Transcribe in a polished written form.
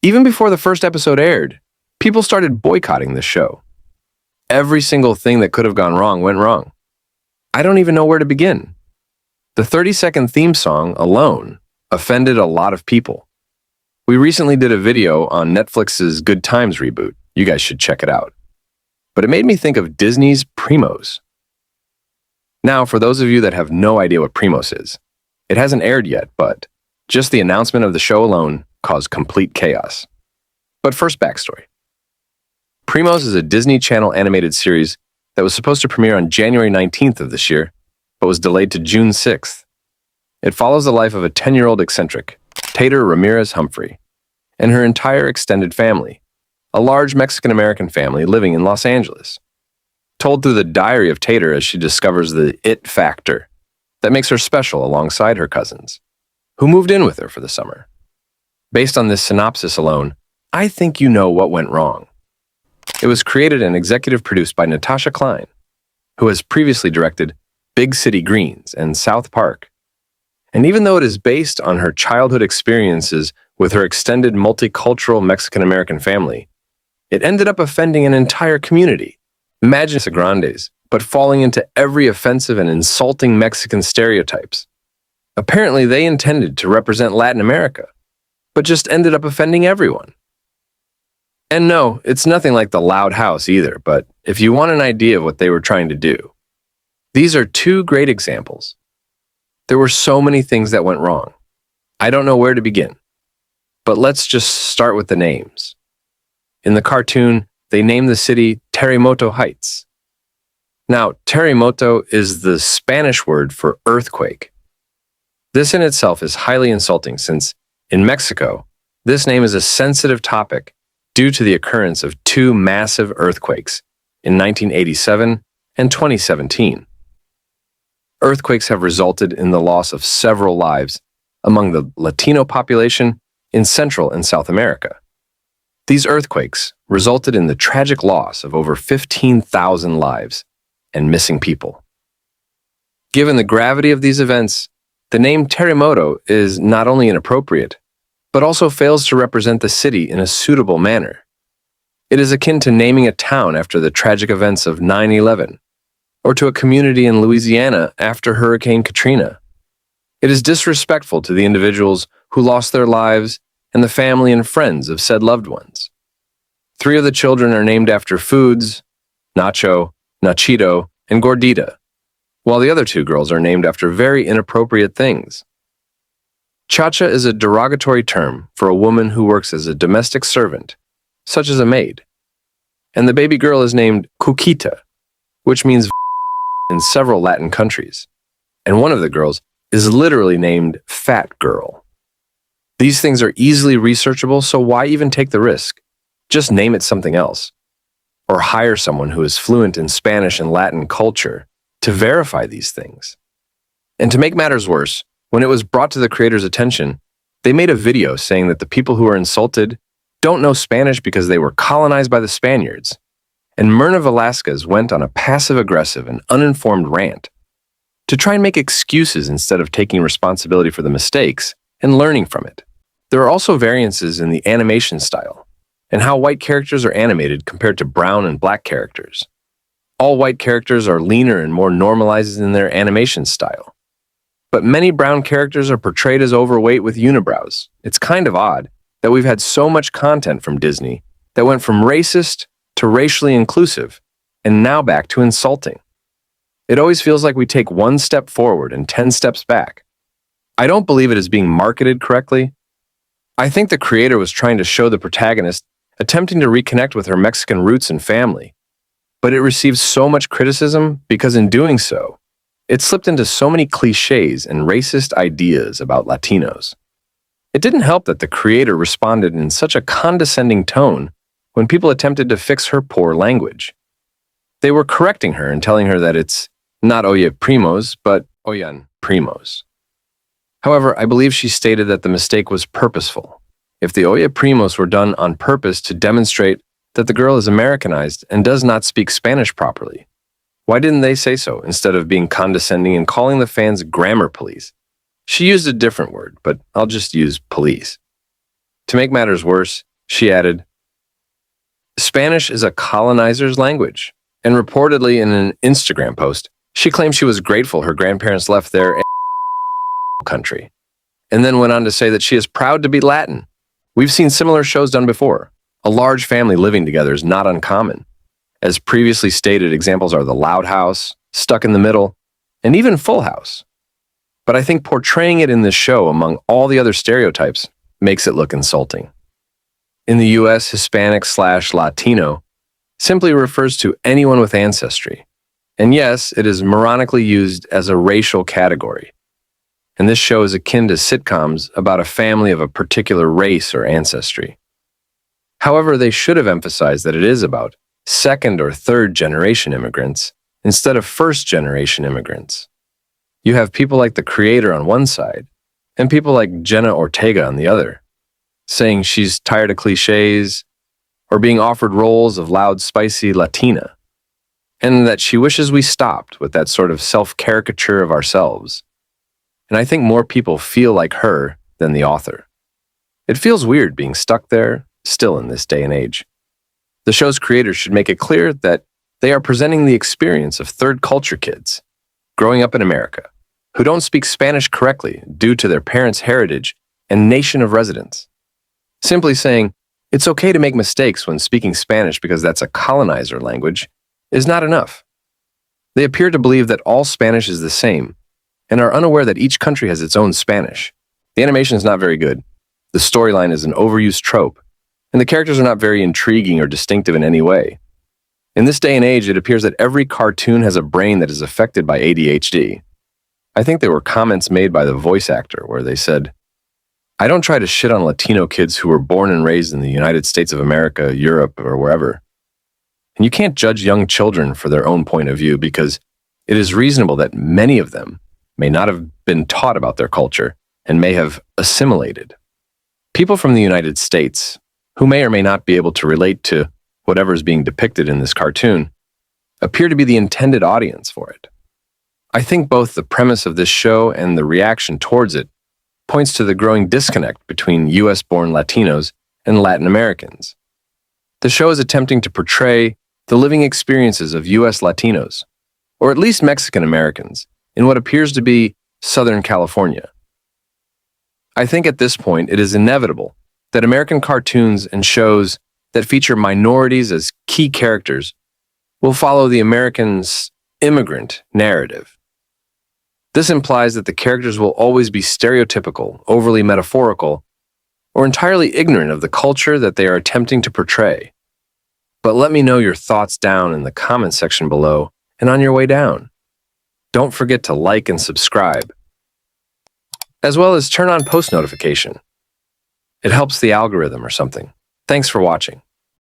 Even before the first episode aired, people started boycotting this show. Every single thing that could have gone wrong went wrong. I don't even know where to begin. The 30-second theme song alone offended a lot of people. We recently did a video on Netflix's Good Times reboot. You guys should check it out. But it made me think of Disney's Primos. Now, for those of you that have no idea what Primos is, it hasn't aired yet, but just the announcement of the show alone caused complete chaos. But first, backstory. Primos is a Disney Channel animated series that was supposed to premiere on January 19th of this year, but was delayed to June 6th. It follows the life of a 10-year-old eccentric, Tater Ramirez Humphrey, and her entire extended family, a large Mexican-American family living in Los Angeles. Told through the diary of Tater as she discovers the it factor that makes her special alongside her cousins, who moved in with her for the summer. Based on this synopsis alone, I think you know what went wrong. It was created and executive produced by Natasha Klein, who has previously directed Big City Greens and South Park. And even though it is based on her childhood experiences with her extended multicultural Mexican-American family, it ended up offending an entire community. Imagine Grandes, but falling into every offensive and insulting Mexican stereotypes. Apparently, they intended to represent Latin America, but just ended up offending everyone. And no, it's nothing like the Loud House either, but if you want an idea of what they were trying to do, these are two great examples. There were so many things that went wrong. I don't know where to begin, but let's just start with the names. In the cartoon, they named the city Terremoto Heights. Now, terremoto is the Spanish word for earthquake. This in itself is highly insulting since, in Mexico, this name is a sensitive topic due to the occurrence of two massive earthquakes in 1987 and 2017. Earthquakes have resulted in the loss of several lives among the Latino population in Central and South America. These earthquakes resulted in the tragic loss of over 15,000 lives and missing people. Given the gravity of these events, the name terremoto is not only inappropriate, but also fails to represent the city in a suitable manner. It is akin to naming a town after the tragic events of 9/11, or to a community in Louisiana after Hurricane Katrina. It is disrespectful to the individuals who lost their lives and the family and friends of said loved ones. 3 of the children are named after foods, Nacho, Nachito, and Gordita, while the other 2 girls are named after very inappropriate things. Chacha is a derogatory term for a woman who works as a domestic servant, such as a maid. And the baby girl is named Cuquita, which means in several Latin countries. And one of the girls is literally named Fat Girl. These things are easily researchable, so why even take the risk? Just name it something else. Or hire someone who is fluent in Spanish and Latin culture to verify these things. And to make matters worse, when it was brought to the creators' attention, they made a video saying that the people who are insulted don't know Spanish because they were colonized by the Spaniards. And Myrna Velasquez went on a passive-aggressive and uninformed rant to try and make excuses instead of taking responsibility for the mistakes and learning from it. There are also variances in the animation style and how white characters are animated compared to brown and black characters. All white characters are leaner and more normalized in their animation style. But many brown characters are portrayed as overweight with unibrows. It's kind of odd that we've had so much content from Disney that went from racist to racially inclusive, and now back to insulting. It always feels like we take 1 step forward and 10 steps back. I don't believe it is being marketed correctly. I think the creator was trying to show the protagonist attempting to reconnect with her Mexican roots and family, but it received so much criticism because in doing so, it slipped into so many cliches and racist ideas about Latinos. It didn't help that the creator responded in such a condescending tone when people attempted to fix her poor language. They were correcting her and telling her that it's not Oye Primos, but Oyan Primos. However, I believe she stated that the mistake was purposeful. If the Oye Primos were done on purpose to demonstrate that the girl is Americanized and does not speak Spanish properly, why didn't they say so instead of being condescending and calling the fans grammar police? She used a different word, but I'll just use police. To make matters worse, She added, Spanish is a colonizer's language. And reportedly in an Instagram post, she claimed she was grateful her grandparents left their country, and then went on to say that she is proud to be Latin. We've seen similar shows done before. A large family living together is not uncommon. As previously stated, examples are The Loud House, Stuck in the Middle, and even Full House. But I think portraying it in this show among all the other stereotypes makes it look insulting. In the US, Hispanic/Latino simply refers to anyone with ancestry. And yes, it is moronically used as a racial category. And this show is akin to sitcoms about a family of a particular race or ancestry. However, they should have emphasized that it is about second or third generation immigrants instead of first generation immigrants. You have people like the creator on one side and people like Jenna Ortega on the other, saying she's tired of cliches or being offered roles of loud, spicy Latina, and that she wishes we stopped with that sort of self-caricature of ourselves. And I think more people feel like her than the author. It feels weird being stuck there, still in this day and age. The show's creators should make it clear that they are presenting the experience of third culture kids growing up in America who don't speak Spanish correctly due to their parents' heritage and nation of residence. Simply saying, it's okay to make mistakes when speaking Spanish because that's a colonizer language is not enough. They appear to believe that all Spanish is the same and are unaware that each country has its own Spanish. The animation is not very good. The storyline is an overused trope, and the characters are not very intriguing or distinctive in any way. In this day and age, it appears that every cartoon has a brain that is affected by ADHD. I think there were comments made by the voice actor where they said, I don't try to shit on Latino kids who were born and raised in the United States of America, Europe, or wherever. And you can't judge young children for their own point of view because it is reasonable that many of them may not have been taught about their culture and may have assimilated. People from the United States, who may or may not be able to relate to whatever is being depicted in this cartoon, appear to be the intended audience for it. I think both the premise of this show and the reaction towards it points to the growing disconnect between US-born Latinos and Latin Americans. The show is attempting to portray the living experiences of US Latinos, or at least Mexican Americans, in what appears to be Southern California. I think at this point it is inevitable that American cartoons and shows that feature minorities as key characters will follow the American's immigrant narrative. This implies that the characters will always be stereotypical, overly metaphorical, or entirely ignorant of the culture that they are attempting to portray. But let me know your thoughts down in the comment section below and on your way down. Don't forget to like and subscribe, as well as turn on post notification. It helps the algorithm or something. Thanks for watching.